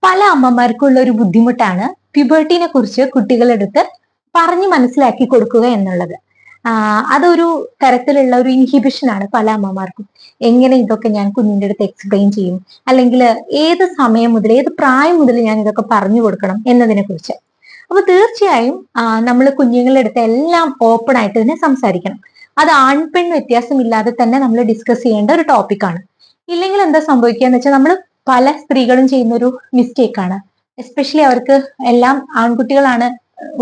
പല അമ്മമാർക്കുള്ള ഒരു ബുദ്ധിമുട്ടാണ് പ്യൂബർട്ടിനെ കുറിച്ച് കുട്ടികളെടുത്ത് പറഞ്ഞു മനസ്സിലാക്കി കൊടുക്കുക എന്നുള്ളത്. അതൊരു തരത്തിലുള്ള ഒരു ഇൻഹിബിഷൻ ആണ് പല അമ്മമാർക്കും. എങ്ങനെ ഇതൊക്കെ ഞാൻ കുഞ്ഞിന്റെ അടുത്ത് എക്സ്പ്ലെയിൻ ചെയ്യും, അല്ലെങ്കിൽ ഏത് സമയം മുതൽ ഏത് പ്രായം മുതൽ ഞാൻ ഇതൊക്കെ പറഞ്ഞു കൊടുക്കണം എന്നതിനെ കുറിച്ച്. അപ്പൊ തീർച്ചയായും നമ്മൾ കുഞ്ഞുങ്ങളുടെ അടുത്ത് എല്ലാം ഓപ്പൺ ആയിട്ട് തന്നെ സംസാരിക്കണം. അത് ആൺപെൺ വ്യത്യാസമില്ലാതെ തന്നെ നമ്മൾ ഡിസ്കസ് ചെയ്യേണ്ട ഒരു ടോപ്പിക്കാണ്. ഇല്ലെങ്കിൽ എന്താ സംഭവിക്കുക എന്ന് വെച്ചാൽ നമ്മൾ പല സ്ത്രീകളും ചെയ്യുന്ന ഒരു മിസ്റ്റേക്കാണ്. എസ്പെഷ്യലി അവർക്ക് എല്ലാം ആൺകുട്ടികളാണ്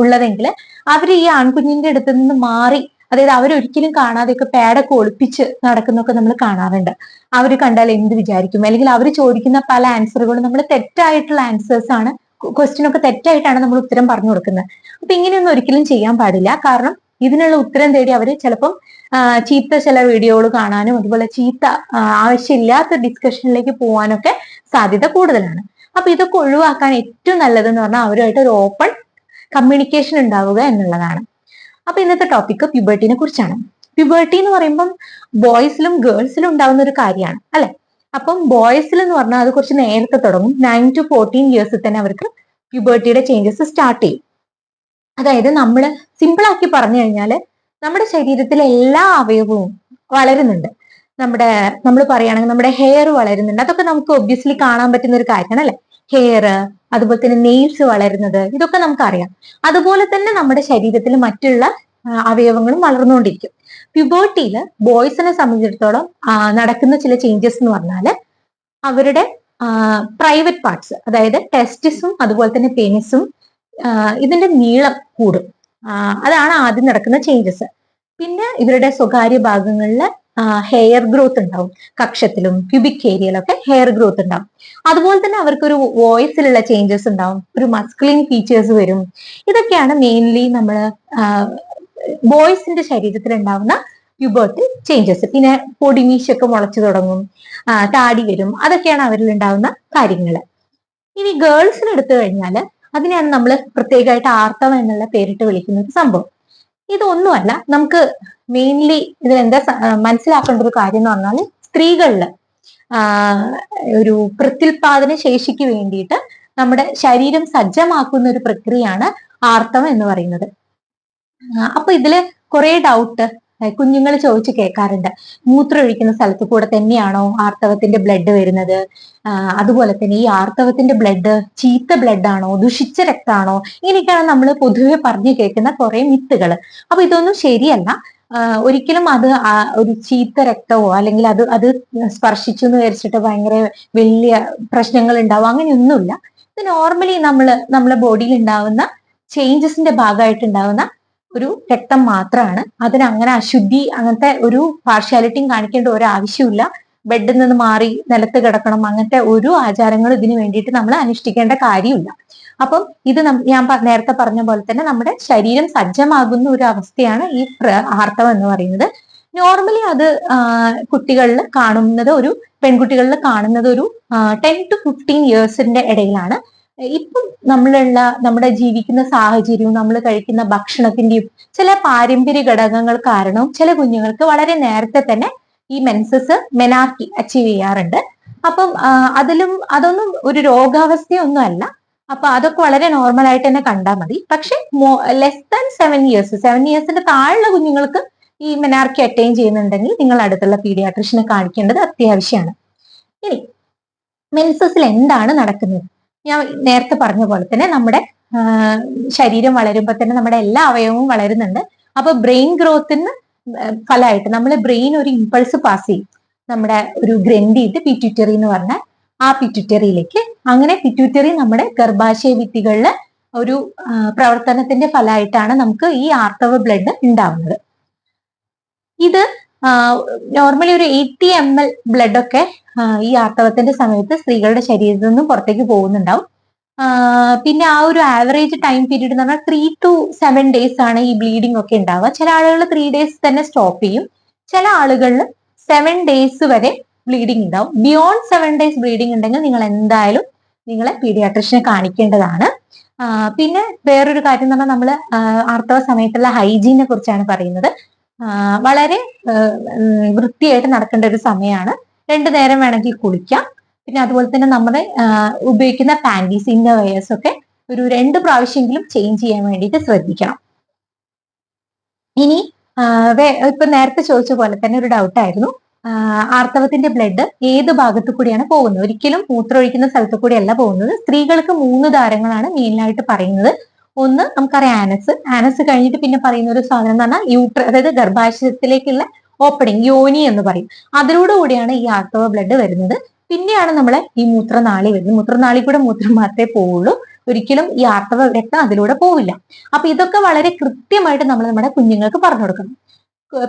ഉള്ളതെങ്കിൽ അവർ ഈ ആൺകുഞ്ഞിന്റെ അടുത്ത് നിന്ന് മാറി, അതായത് അവരൊരിക്കലും കാണാതെയൊക്കെ പാഡൊക്കെ ഒളിപ്പിച്ച് നടക്കുന്നൊക്കെ നമ്മൾ കാണാറുണ്ട്. അവർ കണ്ടാൽ എന്ത് വിചാരിക്കും, അല്ലെങ്കിൽ അവർ ചോദിക്കുന്ന പല ആൻസറുകളും നമ്മൾ തെറ്റായിട്ടുള്ള ആൻസേഴ്സ് ആണ്, ക്വസ്റ്റ്യനൊക്കെ തെറ്റായിട്ടാണ് നമ്മൾ ഉത്തരം പറഞ്ഞു കൊടുക്കുന്നത്. അപ്പൊ ഇങ്ങനെയൊന്നും ഒരിക്കലും ചെയ്യാൻ പാടില്ല. കാരണം ഇതിനുള്ള ഉത്തരം തേടി അവർ ചിലപ്പം ചീത്ത ചില വീഡിയോകൾ കാണാനും അതുപോലെ ചീത്ത ആവശ്യമില്ലാത്ത ഡിസ്കഷനിലേക്ക് പോകാനൊക്കെ സാധ്യത കൂടുതലാണ്. അപ്പൊ ഇതൊക്കെ ഒഴിവാക്കാൻ ഏറ്റവും നല്ലതെന്ന് പറഞ്ഞാൽ അവരുമായിട്ട് ഒരു ഓപ്പൺ കമ്മ്യൂണിക്കേഷൻ ഉണ്ടാവുക എന്നുള്ളതാണ്. അപ്പൊ ഇന്നത്തെ ടോപ്പിക് പ്യൂബർട്ടിനെ കുറിച്ചാണ്. പ്യൂബർട്ടി എന്ന് പറയുമ്പം ബോയ്സിലും ഗേൾസിലും ഉണ്ടാവുന്ന ഒരു കാര്യമാണ് അല്ലെ. അപ്പം ബോയ്സിൽ എന്ന് പറഞ്ഞാൽ അത് കുറച്ച് നേരത്തെ തുടങ്ങും. 9 to 14 ഇയേഴ്സിൽ തന്നെ അവർക്ക് പ്യൂബർട്ടിയുടെ ചേഞ്ചസ് സ്റ്റാർട്ട് ചെയ്യും. അതായത് നമ്മൾ സിമ്പിൾ ആക്കി പറഞ്ഞു കഴിഞ്ഞാല് നമ്മുടെ ശരീരത്തിലെ എല്ലാ അവയവവും വളരുന്നുണ്ട്. നമ്മൾ പറയുകയാണെങ്കിൽ നമ്മുടെ ഹെയർ വളരുന്നുണ്ട്. അതൊക്കെ നമുക്ക് ഒബ്വിയസ്ലി കാണാൻ പറ്റുന്ന ഒരു കാര്യമാണ് അല്ലെ. ഹെയർ, അതുപോലെ തന്നെ നെയിൽസ് വളരുന്നത്, ഇതൊക്കെ നമുക്കറിയാം. അതുപോലെ തന്നെ നമ്മുടെ ശരീരത്തിൽ മറ്റുള്ള അവയവങ്ങളും വളർന്നുകൊണ്ടിരിക്കും. പ്യൂബർട്ടിയിൽ ബോയ്സിനെ സംബന്ധിച്ചിടത്തോളം നടക്കുന്ന ചില ചേഞ്ചസ് എന്ന് പറഞ്ഞാല് അവരുടെ പ്രൈവറ്റ് പാർട്സ്, അതായത് ടെസ്റ്റിസും അതുപോലെ തന്നെ പെനിസും ഇതിന്റെ നീളം കൂടും. അതാണ് ആദ്യം നടക്കുന്ന ചേഞ്ചസ്. പിന്നെ ഇവരുടെ സ്വകാര്യ ഭാഗങ്ങളിൽ ഹെയർ ഗ്രോത്ത് ഉണ്ടാവും. കക്ഷത്തിലും പ്യൂബിക് ഏരിയയിലൊക്കെ ഹെയർ ഗ്രോത്ത് ഉണ്ടാവും. അതുപോലെ തന്നെ അവർക്കൊരു വോയിസിലുള്ള ചേഞ്ചസ് ഉണ്ടാവും, ഒരു മസ്കുലിൻ ഫീച്ചേഴ്സ് വരും. ഇതൊക്കെയാണ് മെയിൻലി നമ്മൾ ബോയ്സിന്റെ ശരീരത്തിൽ ഉണ്ടാവുന്ന പ്യൂബർട്ടി ചേഞ്ചസ്. പിന്നെ പൊടിമീശൊക്കെ മുളച്ചു തുടങ്ങും, താടി വരും. അതൊക്കെയാണ് അവരിൽ ഉണ്ടാവുന്ന കാര്യങ്ങൾ. ഇനി ഗേൾസിന് എടുത്തു കഴിഞ്ഞാൽ അതിനെയാണ് നമ്മൾ പ്രത്യേകമായിട്ട് ആർത്തവം എന്നുള്ള പേരിട്ട് വിളിക്കുന്ന ഒരു സംഭവം. ഇതൊന്നുമല്ല, നമുക്ക് മെയിൻലി ഇതിൽ എന്താ മനസ്സിലാക്കേണ്ട ഒരു കാര്യം എന്ന് പറഞ്ഞാൽ സ്ത്രീകളില് ഒരു പ്രത്യുൽപാദന ശേഷിക്ക് വേണ്ടിയിട്ട് നമ്മുടെ ശരീരം സജ്ജമാക്കുന്ന ഒരു പ്രക്രിയയാണ് ആർത്തവം എന്ന് പറയുന്നത്. അപ്പൊ ഇതില് കുറെ ഡൗട്ട് കുഞ്ഞുങ്ങൾ ചോദിച്ചു കേൾക്കാറുണ്ട്. മൂത്രം ഒഴിക്കുന്ന സ്ഥലത്ത് കൂടെ തന്നെയാണോ ആർത്തവത്തിന്റെ ബ്ലഡ് വരുന്നത്? അതുപോലെ തന്നെ ഈ ആർത്തവത്തിന്റെ ബ്ലഡ് ചീത്ത ബ്ലഡ് ആണോ, ദുഷിച്ച രക്തമാണോ? ഇങ്ങനെയൊക്കെയാണ് നമ്മൾ പൊതുവെ പറഞ്ഞു കേൾക്കുന്ന കുറെ മിത്തുകൾ. അപ്പൊ ഇതൊന്നും ശരിയല്ല. ഒരിക്കലും അത് ഒരു ചീത്ത രക്തമോ അല്ലെങ്കിൽ അത് സ്പർശിച്ചു എന്ന് വിചാരിച്ചിട്ട് ഭയങ്കര വലിയ പ്രശ്നങ്ങൾ ഉണ്ടാവും, അങ്ങനെയൊന്നുമില്ല. ഇത് നോർമലി നമ്മളെ ബോഡിയിൽ ഉണ്ടാവുന്ന ചേഞ്ചസിന്റെ ഭാഗമായിട്ടുണ്ടാവുന്ന ഒരു രക്തം മാത്രമാണ്. അങ്ങനെ അശുദ്ധി, അങ്ങനത്തെ ഒരു പാർഷ്യാലിറ്റിയും കാണിക്കേണ്ട ഒരു ആവശ്യമില്ല. ബെഡിൽ നിന്ന് മാറി നിലത്ത് കിടക്കണം, അങ്ങനത്തെ ഒരു ആചാരങ്ങളും ഇതിനു വേണ്ടിയിട്ട് നമ്മൾ അനുഷ്ഠിക്കേണ്ട കാര്യമില്ല. അപ്പം ഇത് ഞാൻ നേരത്തെ പറഞ്ഞ പോലെ തന്നെ നമ്മുടെ ശരീരം സജ്ജമാകുന്ന ഒരു അവസ്ഥയാണ് ഈ ആർത്തവം എന്ന് പറയുന്നത്. നോർമലി അത് കുട്ടികളിൽ കാണുന്നത്, ഒരു പെൺകുട്ടികളിൽ കാണുന്നത് ഒരു 10 to 15 ഇയേഴ്സിന്റെ ഇടയിലാണ്. ഇപ്പം നമ്മുടെ ജീവിക്കുന്ന സാഹചര്യവും നമ്മൾ കഴിക്കുന്ന ഭക്ഷണത്തിന്റെയും ചില പാരമ്പര്യ ഘടകങ്ങൾ കാരണവും ചില കുഞ്ഞുങ്ങൾക്ക് വളരെ നേരത്തെ തന്നെ ഈ മെനാർക്കി അച്ചീവ് ചെയ്യാറുണ്ട്. അപ്പം അതൊന്നും ഒരു രോഗാവസ്ഥയൊന്നും അല്ല. അപ്പൊ അതൊക്കെ വളരെ നോർമൽ ആയിട്ട് തന്നെ കണ്ടാൽ മതി. പക്ഷെ ലെസ് ദാൻ 7 ഇയേഴ്സിന്റെ താഴെയുള്ള കുഞ്ഞുങ്ങൾക്ക് ഈ മെനാർക്കി അറ്റൈൻ ചെയ്യുന്നുണ്ടെങ്കിൽ നിങ്ങൾ അടുത്തുള്ള പീഡിയാട്രിഷ്യനെ കാണിക്കേണ്ടത് അത്യാവശ്യമാണ്. ഇനി മെൻസസിൽ എന്താണ് നടക്കുന്നത്? ഞാൻ നേരത്തെ പറഞ്ഞ പോലെ തന്നെ നമ്മുടെ ശരീരം വളരുമ്പോൾ തന്നെ നമ്മുടെ എല്ലാ അവയവവും വളരുന്നുണ്ട്. അപ്പൊ ബ്രെയിൻ ഗ്രോത്തിന് ഫലമായിട്ട് നമ്മൾ ബ്രെയിൻ ഒരു ഇമ്പൾസ് പാസ് ചെയ്യും. നമ്മുടെ ഒരു ഗ്രന്ഥിയിട്ട് പിറ്റ്യൂട്ടറി എന്ന് പറഞ്ഞാൽ ആ പിറ്റ്യൂട്ടറിയിലേക്ക്. അങ്ങനെ പിറ്റ്യൂട്ടറി നമ്മുടെ ഗർഭാശയ ഭിത്തികളിലെ ഒരു പ്രവർത്തനത്തിന്റെ ഫലമായിട്ടാണ് നമുക്ക് ഈ ആർത്തവ ബ്ലഡ് ഉണ്ടാവുന്നത്. ഇത് നോർമലി ഒരു 80 ml ബ്ലഡ് ഒക്കെ ഈ ആർത്തവത്തിന്റെ സമയത്ത് സ്ത്രീകളുടെ ശരീരത്തിൽ നിന്നും പുറത്തേക്ക് പോകുന്നുണ്ടാവും. പിന്നെ ആ ഒരു ആവറേജ് ടൈം പീരീഡ് എന്ന് പറഞ്ഞാൽ 3 to 7 days ആണ് ഈ ബ്ലീഡിംഗ് ഒക്കെ ഉണ്ടാവുക. ചില ആളുകൾ 3 days തന്നെ സ്റ്റോപ്പ് ചെയ്യും. ചില ആളുകളിൽ 7 days വരെ ബ്ലീഡിംഗ് ഉണ്ടാവും. ബിയോണ്ട് 7 days ബ്ലീഡിംഗ് ഉണ്ടെങ്കിൽ നിങ്ങൾ എന്തായാലും നിങ്ങളെ പീഡിയാട്രിഷ്യനെ കാണിക്കേണ്ടതാണ്. പിന്നെ വേറൊരു കാര്യം എന്ന് പറഞ്ഞാൽ നമ്മൾ ആർത്തവ സമയത്തുള്ള ഹൈജീനെ കുറിച്ചാണ് പറയുന്നത്. വളരെ വൃത്തിയായിട്ട് നടക്കേണ്ട ഒരു സമയമാണ്. 2 നേരം വേണമെങ്കിൽ കുളിക്കാം. പിന്നെ അതുപോലെ തന്നെ നമ്മുടെ ഉപയോഗിക്കുന്ന പാൻറ്റീസ്, ഇന്നർവെയേഴ്സ് ഒക്കെ ഒരു 2 പ്രാവശ്യമെങ്കിലും ചേഞ്ച് ചെയ്യാൻ വേണ്ടിയിട്ട് ശ്രദ്ധിക്കണം. ഇനി ഇപ്പൊ നേരത്തെ ചോദിച്ച പോലെ തന്നെ ഒരു ഡൗട്ട് ആയിരുന്നു, ആർത്തവത്തിന്റെ ബ്ലഡ് ഏത് ഭാഗത്തു കൂടിയാണ് പോകുന്നത്? ഒരിക്കലും മൂത്രമൊഴിക്കുന്ന സ്ഥലത്തു കൂടിയല്ല പോകുന്നത്. സ്ത്രീകൾക്ക് 3 ദ്വാരങ്ങളാണ് മെയിനായിട്ട് പറയുന്നത്. ഒന്ന് നമുക്കറിയാം ആനസ് കഴിഞ്ഞിട്ട് പിന്നെ പറയുന്ന ഒരു സാധനം എന്ന് പറഞ്ഞാൽ അതായത് ഗർഭാശയത്തിലേക്കുള്ള ഓപ്പണിംഗ്, യോനി എന്ന് പറയും. അതിലൂടെ കൂടിയാണ് ഈ ആർത്തവ ബ്ലഡ് വരുന്നത്. പിന്നെയാണ് നമ്മളെ ഈ മൂത്രനാളി വരുന്നത്. മൂത്രനാളി കൂടെ മൂത്രം മാത്രമേ പോവുള്ളൂ, ഒരിക്കലും ഈ ആർത്തവ രക്തം അതിലൂടെ പോവില്ല. അപ്പൊ ഇതൊക്കെ വളരെ കൃത്യമായിട്ട് നമ്മൾ നമ്മുടെ കുഞ്ഞുങ്ങൾക്ക് പറഞ്ഞു കൊടുക്കണം.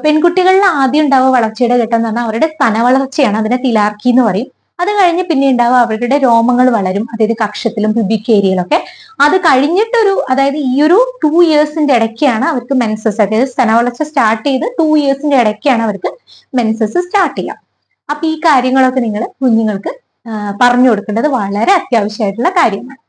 പെൺകുട്ടികളിൽ ആദ്യം ഉണ്ടാവുക വളർച്ചയുടെ ഘട്ടം എന്ന് പറഞ്ഞാൽ അവരുടെ സ്തനവളർച്ചയാണ്, അതിനെ തിലാർക്കി എന്ന് പറയും. അത് കഴിഞ്ഞ് പിന്നെ ഉണ്ടാവുക അവരുടെ രോമങ്ങൾ വളരും, അതായത് കക്ഷത്തിലും പുബിക് ഏരിയയിലൊക്കെ. അത് കഴിഞ്ഞിട്ടൊരു അതായത് ഈ ഒരു 2 ഇയേഴ്സിന്റെ ഇടയ്ക്കാണ് അവർക്ക് മെൻസസ്, അതായത് സ്തനവളർച്ച സ്റ്റാർട്ട് ചെയ്ത് 2 ഇയേഴ്സിന്റെ ഇടയ്ക്കാണ് അവർക്ക് മെൻസസ് സ്റ്റാർട്ട് ചെയ്യുക. അപ്പൊ ഈ കാര്യങ്ങളൊക്കെ നിങ്ങൾ കുഞ്ഞുങ്ങൾക്ക് പറഞ്ഞു കൊടുക്കേണ്ടത് വളരെ അത്യാവശ്യമായിട്ടുള്ള കാര്യമാണ്.